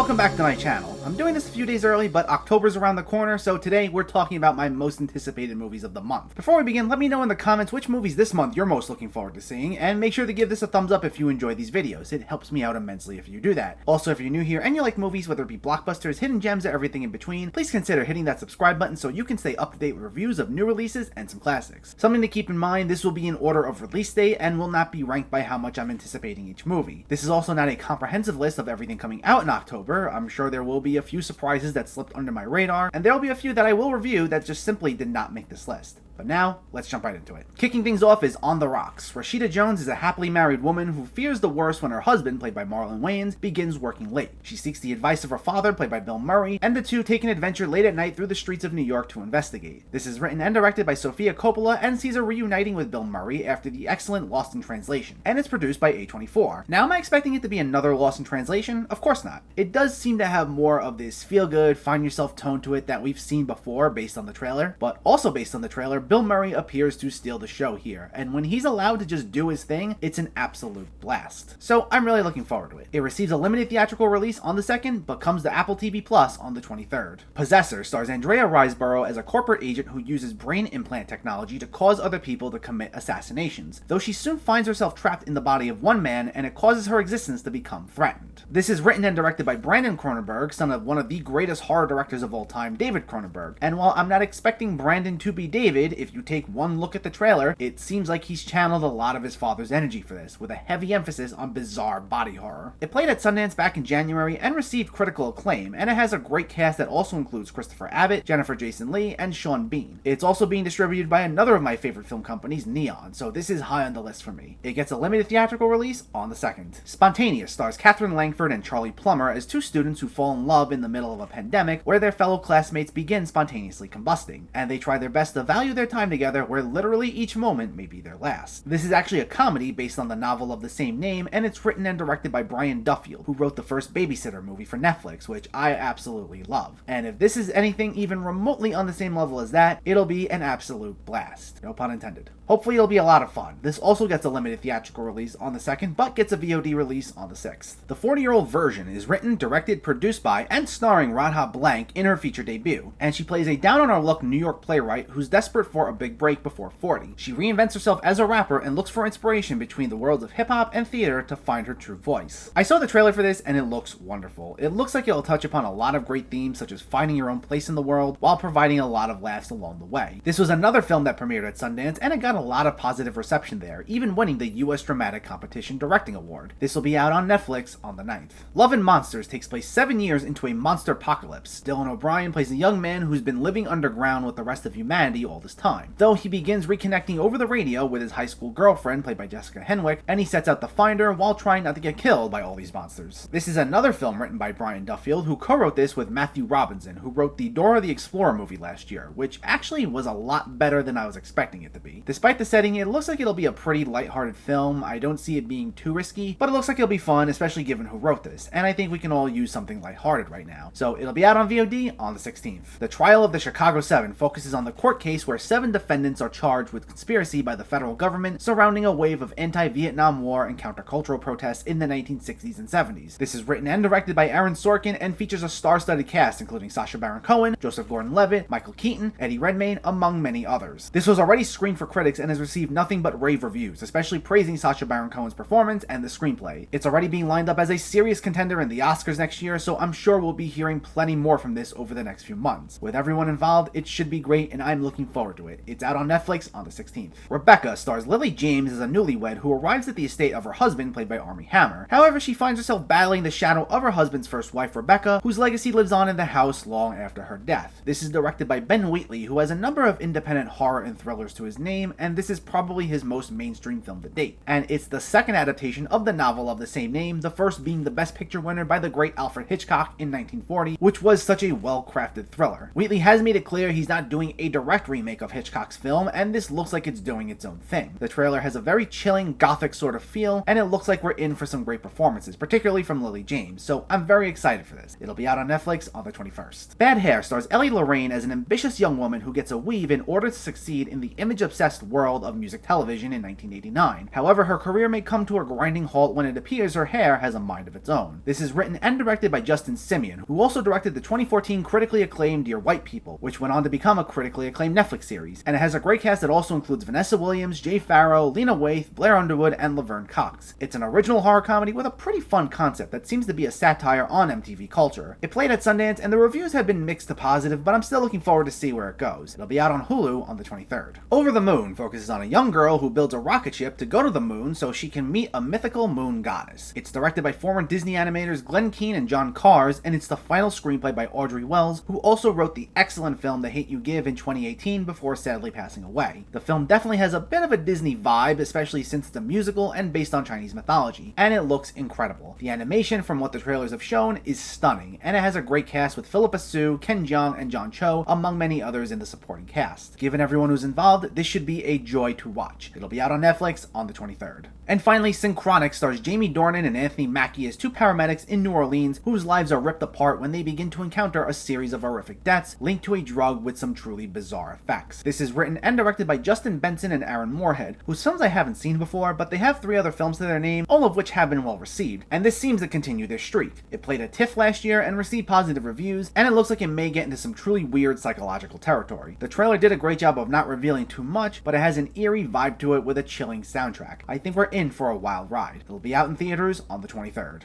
Welcome back to my channel. I'm doing this a few days early, but October's around the corner, so today we're talking about my most anticipated movies of the month. Before we begin, let me know in the comments which movies this month you're most looking forward to seeing, and make sure to give this a thumbs up if you enjoy these videos. It helps me out immensely if you do that. Also, if you're new here and you like movies, whether it be blockbusters, hidden gems, or everything in between, please consider hitting that subscribe button so you can stay up to date with reviews of new releases and some classics. Something to keep in mind, this will be in order of release date and will not be ranked by how much I'm anticipating each movie. This is also not a comprehensive list of everything coming out in October. I'm sure there will be a few surprises that slipped under my radar, and there will be a few that I will review that just simply did not make this list. But now, let's jump right into it. Kicking things off is On the Rocks. Rashida Jones is a happily married woman who fears the worst when her husband, played by Marlon Wayans, begins working late. She seeks the advice of her father, played by Bill Murray, and the two take an adventure late at night through the streets of New York to investigate. This is written and directed by Sofia Coppola and sees her reuniting with Bill Murray after the excellent Lost in Translation, and it's produced by A24. Now, am I expecting it to be another Lost in Translation? Of course not. It does seem to have more of this feel-good, find-yourself tone to it that we've seen before based on the trailer, but also based on the trailer, Bill Murray appears to steal the show here, and when he's allowed to just do his thing, it's an absolute blast. So I'm really looking forward to it. It receives a limited theatrical release on the 2nd, but comes to Apple TV Plus on the 23rd. Possessor stars Andrea Riseborough as a corporate agent who uses brain implant technology to cause other people to commit assassinations, though she soon finds herself trapped in the body of one man, and it causes her existence to become threatened. This is written and directed by Brandon Cronenberg, son of one of the greatest horror directors of all time, David Cronenberg, and while I'm not expecting Brandon to be David, if you take one look at the trailer, it seems like he's channeled a lot of his father's energy for this, with a heavy emphasis on bizarre body horror. It played at Sundance back in January and received critical acclaim, and it has a great cast that also includes Christopher Abbott, Jennifer Jason Leigh, and Sean Bean. It's also being distributed by another of my favorite film companies, Neon, so this is high on the list for me. It gets a limited theatrical release on the 2nd. Spontaneous stars Catherine Langford and Charlie Plummer as two students who fall in love in the middle of a pandemic where their fellow classmates begin spontaneously combusting, and they try their best to value their time together where literally each moment may be their last. This is actually a comedy based on the novel of the same name, and it's written and directed by Brian Duffield, who wrote the first Babysitter movie for Netflix, which I absolutely love. And if this is anything even remotely on the same level as that, it'll be an absolute blast. No pun intended. Hopefully it'll be a lot of fun. This also gets a limited theatrical release on the 2nd, but gets a VOD release on the 6th. The 40-Year-Old Version is written, directed, produced by, and starring Radha Blank in her feature debut, and she plays a down-on-her-luck New York playwright who's desperate for a big break before 40. She reinvents herself as a rapper and looks for inspiration between the worlds of hip-hop and theater to find her true voice. I saw the trailer for this and it looks wonderful. It looks like it'll touch upon a lot of great themes such as finding your own place in the world while providing a lot of laughs along the way. This was another film that premiered at Sundance and it got a lot of positive reception there, even winning the US Dramatic Competition Directing Award. This will be out on Netflix on the 9th. Love and Monsters takes place 7 years into a monster apocalypse. Dylan O'Brien plays a young man who's been living underground with the rest of humanity all this time, though he begins reconnecting over the radio with his high school girlfriend, played by Jessica Henwick, and he sets out to find her while trying not to get killed by all these monsters. This is another film written by Brian Duffield, who co-wrote this with Matthew Robinson, who wrote the Dora the Explorer movie last year, which actually was a lot better than I was expecting it to be. Despite the setting, it looks like it'll be a pretty lighthearted film. I don't see it being too risky, but it looks like it'll be fun, especially given who wrote this, and I think we can all use something lighthearted right now. So it'll be out on VOD on the 16th. The Trial of the Chicago 7 focuses on the court case where 7 defendants are charged with conspiracy by the federal government surrounding a wave of anti-Vietnam War and countercultural protests in the 1960s and 70s. This is written and directed by Aaron Sorkin and features a star-studded cast including Sacha Baron Cohen, Joseph Gordon-Levitt, Michael Keaton, Eddie Redmayne, among many others. This was already screened for critics and has received nothing but rave reviews, especially praising Sacha Baron Cohen's performance and the screenplay. It's already being lined up as a serious contender in the Oscars next year, so I'm sure we'll be hearing plenty more from this over the next few months. With everyone involved, it should be great and I'm looking forward to it. It's out on Netflix on the 16th. Rebecca stars Lily James as a newlywed who arrives at the estate of her husband, played by Armie Hammer. However, she finds herself battling the shadow of her husband's first wife, Rebecca, whose legacy lives on in the house long after her death. This is directed by Ben Wheatley, who has a number of independent horror and thrillers to his name, and this is probably his most mainstream film to date. And it's the second adaptation of the novel of the same name, the first being the Best Picture winner by the great Alfred Hitchcock in 1940, which was such a well-crafted thriller. Wheatley has made it clear he's not doing a direct remake of of Hitchcock's film, and this looks like it's doing its own thing. The trailer has a very chilling, gothic sort of feel, and it looks like we're in for some great performances, particularly from Lily James, so I'm very excited for this. It'll be out on Netflix on the 21st. Bad Hair stars Ellie Lorraine as an ambitious young woman who gets a weave in order to succeed in the image-obsessed world of music television in 1989. However, her career may come to a grinding halt when it appears her hair has a mind of its own. This is written and directed by Justin Simien, who also directed the 2014 critically acclaimed Dear White People, which went on to become a critically acclaimed Netflix series, and it has a great cast that also includes Vanessa Williams, Jay Farrow, Lena Waithe, Blair Underwood, and Laverne Cox. It's an original horror comedy with a pretty fun concept that seems to be a satire on MTV culture. It played at Sundance, and the reviews have been mixed to positive, but I'm still looking forward to see where it goes. It'll be out on Hulu on the 23rd. Over the Moon focuses on a young girl who builds a rocket ship to go to the moon so she can meet a mythical moon goddess. It's directed by former Disney animators Glenn Keane and John Cars, and it's the final screenplay by Audrey Wells, who also wrote the excellent film The Hate U Give in 2018 before sadly passing away. The film definitely has a bit of a Disney vibe, especially since it's a musical and based on Chinese mythology, and it looks incredible. The animation, from what the trailers have shown, is stunning, and it has a great cast with Philippa Sue, Ken Jeong, and John Cho, among many others in the supporting cast. Given everyone who's involved, this should be a joy to watch. It'll be out on Netflix on the 23rd. And finally, Synchronics stars Jamie Dornan and Anthony Mackie as two paramedics in New Orleans whose lives are ripped apart when they begin to encounter a series of horrific deaths linked to a drug with some truly bizarre effects. This is written and directed by Justin Benson and Aaron Moorhead, whose films I haven't seen before, but they have 3 other films to their name, all of which have been well received, and this seems to continue their streak. It played at TIFF last year and received positive reviews, and it looks like it may get into some truly weird psychological territory. The trailer did a great job of not revealing too much, but it has an eerie vibe to it with a chilling soundtrack. I think we're in for a wild ride. It'll be out in theaters on the 23rd.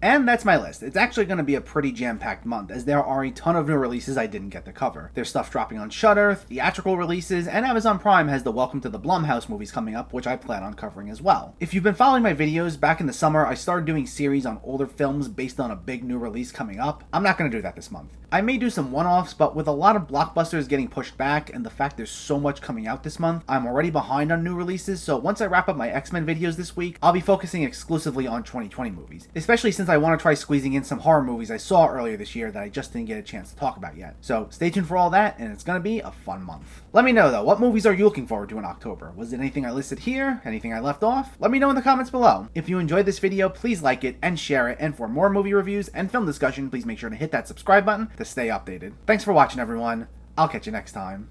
And that's my list. It's actually going to be a pretty jam-packed month, as there are a ton of new releases I didn't get to cover. There's stuff dropping on Shudder, theatrical releases, and Amazon Prime has the Welcome to the Blumhouse movies coming up, which I plan on covering as well. If you've been following my videos, back in the summer I started doing series on older films based on a big new release coming up. I'm not going to do that this month. I may do some one-offs, but with a lot of blockbusters getting pushed back and the fact there's so much coming out this month, I'm already behind on new releases, so once I wrap up my X-Men videos this week, I'll be focusing exclusively on 2020 movies, especially since I want to try squeezing in some horror movies I saw earlier this year that I just didn't get a chance to talk about yet. So stay tuned for all that, and it's going to be a fun month. Let me know though, what movies are you looking forward to in October? Was it anything I listed here? Anything I left off? Let me know in the comments below. If you enjoyed this video, please like it and share it, and for more movie reviews and film discussion, please make sure to hit that subscribe button to stay updated. Thanks for watching everyone. I'll catch you next time.